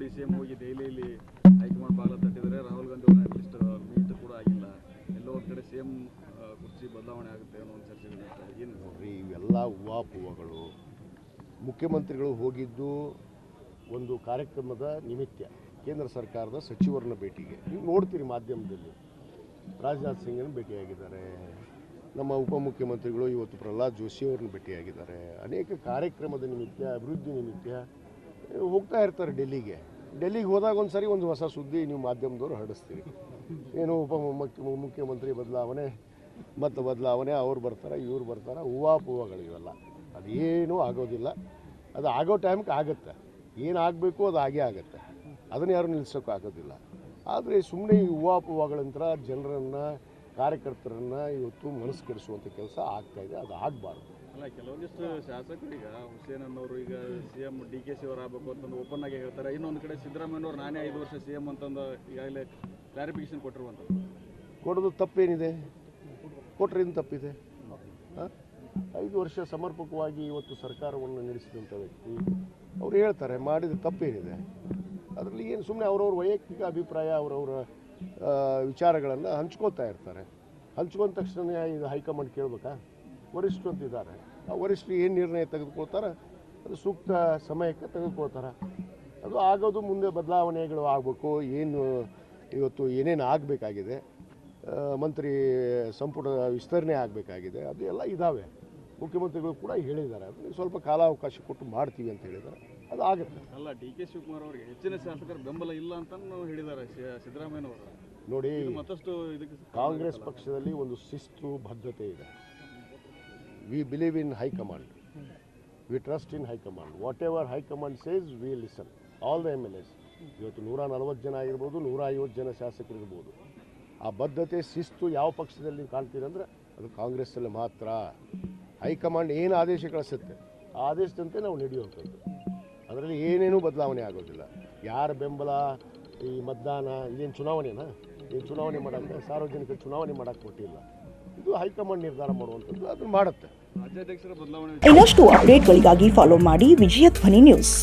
ಡಿ.ಸಿ.ಎಂ ಹೋಗಿ ದೆಹಲಿಯಲ್ಲಿ ಹೈಕಮಾಂಡ್ ಬಾಗಿಲ ತಟ್ಟಿದರೆ ರಾಹುಲ್ ಗಾಂಧಿ ಅವರ ಲಿಸ್ಟ್ ಮೀಟ್ ಕೂಡ ಆಗಿಲ್ಲ. ಎಲ್ಲೋ ಒಂದು ಕಡೆ ಸಿಎಂ ಕುರ್ಚಿ ಬದಲಾವಣೆ ಆಗುತ್ತೆ ಅನ್ನೋ ಒಂದು ಚರ್ಚೆಗಳು ಏನು ನೋಡ್ರಿ, ಇವೆಲ್ಲ ಹೂವಾಪೂವಗಳು. ಮುಖ್ಯಮಂತ್ರಿಗಳು ಹೋಗಿದ್ದು ಒಂದು ಕಾರ್ಯಕ್ರಮದ ನಿಮಿತ್ತ ಕೇಂದ್ರ ಸರ್ಕಾರದ ಸಚಿವರನ್ನ ಭೇಟಿಗೆ. ನೀವು ನೋಡ್ತೀರಿ ಮಾಧ್ಯಮದಲ್ಲಿ ರಾಜನಾಥ್ ಸಿಂಗನ್ನು ಭೇಟಿಯಾಗಿದ್ದಾರೆ, ನಮ್ಮ ಉಪಮುಖ್ಯಮಂತ್ರಿಗಳು ಇವತ್ತು ಪ್ರಹ್ಲಾದ್ ಜೋಶಿ ಅವ್ರನ್ನ ಭೇಟಿಯಾಗಿದ್ದಾರೆ. ಅನೇಕ ಕಾರ್ಯಕ್ರಮದ ನಿಮಿತ್ತ, ಅಭಿವೃದ್ಧಿ ನಿಮಿತ್ತ ಹೋಗ್ತಾ ಇರ್ತಾರೆ ಡೆಲ್ಲಿಗೆ ಹೋದಾಗ ಒಂದು ಸರಿ ಒಂದು ಹೊಸ ಸುದ್ದಿ ನೀವು ಮಾಧ್ಯಮದವರು ಹರಡಿಸ್ತೀರಿ. ಏನು ಮುಖ್ಯಮಂತ್ರಿ ಬದಲಾವಣೆ ಅವ್ರು ಬರ್ತಾರೆ, ಇವ್ರು ಬರ್ತಾರೆ, ಹೂವಾಪೂವಗಳು ಇವೆಲ್ಲ. ಅದೇನೂ ಆಗೋದಿಲ್ಲ. ಅದು ಆಗೋ ಟೈಮ್ಗೆ ಆಗುತ್ತೆ. ಏನು ಆಗಬೇಕು ಅದು ಆಗೇ ಆಗುತ್ತೆ. ಅದನ್ನು ಯಾರು ನಿಲ್ಲಿಸೋಕೆ ಆಗೋದಿಲ್ಲ. ಆದರೆ ಸುಮ್ಮನೆ ಈ ಹೂವಾಪೂವಗಳಂತರ ಜನರನ್ನು, ಕಾರ್ಯಕರ್ತರನ್ನು ಇವತ್ತು ಮನಸ್ಸು ಕೆಡಿಸುವಂಥ ಕೆಲಸ ಆಗ್ತಾಯಿದೆ. ಅದು ಆಗಬಾರ್ದು. ಅಲ್ಲ, ಕೆಲವೊಂದಿಷ್ಟು ಶಾಸಕರು ಈಗ ಹುಸೇನ್ ಅನ್ನೋರು ಈಗ ಸಿಎಂ ಡಿ.ಕೆ.ಶಿ ಅವರು ಆಗಬೇಕು ಅಂತಂದು ಓಪನ್ ಆಗಿ ಹೇಳ್ತಾರೆ. ಇನ್ನೊಂದು ಕಡೆ ಸಿದ್ದರಾಮಯ್ಯನವರು ನಾನೇ 5 ವರ್ಷ ಸಿಎಂ ಅಂತಂದು ಈಗಾಗಲೇ ಕ್ಲಾರಿಫಿಕೇಶನ್ ಕೊಟ್ಟಿರುವಂಥದ್ದು. ಕೊಡೋದು ತಪ್ಪೇನಿದೆ? ಕೊಟ್ಟರೆ ಏನು ತಪ್ಪಿದೆ? 5 ವರ್ಷ ಸಮರ್ಪಕವಾಗಿ ಇವತ್ತು ಸರ್ಕಾರವನ್ನು ನಡೆಸಿದಂಥ ವ್ಯಕ್ತಿ ಅವ್ರು ಹೇಳ್ತಾರೆ, ಮಾಡಿದ ತಪ್ಪೇನಿದೆ? ಅದರಲ್ಲಿ ಏನು ಸುಮ್ಮನೆ ಅವ್ರವ್ರ ವೈಯಕ್ತಿಕ ಅಭಿಪ್ರಾಯ, ಅವರವರ ವಿಚಾರಗಳನ್ನು ಹಂಚ್ಕೋತಾ ಇರ್ತಾರೆ. ಹಂಚ್ಕೊಂಡ ತಕ್ಷಣ ಇದು ಹೈಕಮಾಂಡ್ ಕೇಳಬೇಕಾ? ವರಿಷ್ಠರು ಅಂತಿದ್ದಾರೆ. ಆ ವರಿಷ್ಠರು ಏನು ನಿರ್ಣಯ ತೆಗೆದುಕೊಳ್ತಾರೆ ಅದು ಸೂಕ್ತ ಸಮಯಕ್ಕೆ ತೆಗೆದುಕೊಳ್ತಾರೆ. ಅದು ಆಗೋದು ಮುಂದೆ ಬದಲಾವಣೆಗಳು ಆಗಬೇಕು. ಏನು ಇವತ್ತು ಏನೇನು ಆಗಬೇಕಾಗಿದೆ, ಮಂತ್ರಿ ಸಂಪುಟ ವಿಸ್ತರಣೆ ಆಗಬೇಕಾಗಿದೆ, ಅದು ಎಲ್ಲ ಇದ್ದಾವೆ. ಮುಖ್ಯಮಂತ್ರಿಗಳು ಕೂಡ ಹೇಳಿದ್ದಾರೆ. ಅದಕ್ಕೆ ಸ್ವಲ್ಪ ಕಾಲಾವಕಾಶ ಕೊಟ್ಟು ಮಾಡ್ತೀವಿ ಅಂತ ಹೇಳಿದ್ದಾರೆ. ಅದು ಆಗುತ್ತೆ. ಅಲ್ಲ, ಡಿ.ಕೆ. ಶಿವಕುಮಾರ್ ಅವರಿಗೆ ಹೆಚ್ಚಿನ ಶಾಸಕರ ಬೆಂಬಲ ಇಲ್ಲ ಅಂತ ಹೇಳಿದ್ದಾರೆ ಸಿದ್ದರಾಮಯ್ಯನವರು. ನೋಡಿ, ಮತ್ತಷ್ಟು ಇದಕ್ಕೆ ಕಾಂಗ್ರೆಸ್ ಪಕ್ಷದಲ್ಲಿ ಒಂದು ಶಿಸ್ತು ಬದ್ಧತೆ ಇದೆ. We believe in high command, V trust in high command. What ever high command says V listen. All the MLAs. ಇವತ್ತು 140 ಜನ ಆಗಿರ್ಬೋದು, 150 ಜನ ಶಾಸಕರಿರ್ಬೋದು. ಆ ಬದ್ಧತೆ, ಶಿಸ್ತು ಯಾವ ಪಕ್ಷದಲ್ಲಿ ಕಾಣ್ತೀರಂದ್ರೆ ಅದು ಕಾಂಗ್ರೆಸ್ಸಲ್ಲಿ ಮಾತ್ರ. ಹೈಕಮಾಂಡ್ ಏನು ಆದೇಶ ಕಳಿಸುತ್ತೆ ಆ ಆದೇಶದಂತೆ ನಾವು ನಡೆಯುವಂಥದ್ದು. ಅದರಲ್ಲಿ ಏನೇನೂ ಬದಲಾವಣೆ ಆಗೋದಿಲ್ಲ. ಯಾರ ಬೆಂಬಲ, ಈ ಮತದಾನ, ಇದೇನು ಚುನಾವಣೆನಾ? ಏನು ಚುನಾವಣೆ ಮಾಡೋಕ್ಕೆ, ಸಾರ್ವಜನಿಕ ಚುನಾವಣೆ ಮಾಡೋಕ್ಕೆ ಕೊಟ್ಟಿಲ್ಲ. ಇದು ಹೈಕಮಾಂಡ್ ನಿರ್ಧಾರ ಮಾಡುವಂಥದ್ದು. ಅದನ್ನು ಮಾಡುತ್ತೆ. ರಾಜ್ಯಾಧ್ಯಕ್ಷರ ಬದಲಾವಣೆ. ಇನ್ನಷ್ಟು ಅಪ್ಡೇಟ್ಗಳಿಗಾಗಿ ಫಾಲೋ ಮಾಡಿ ವಿಜಯ ಧ್ವನಿ ನ್ಯೂಸ್.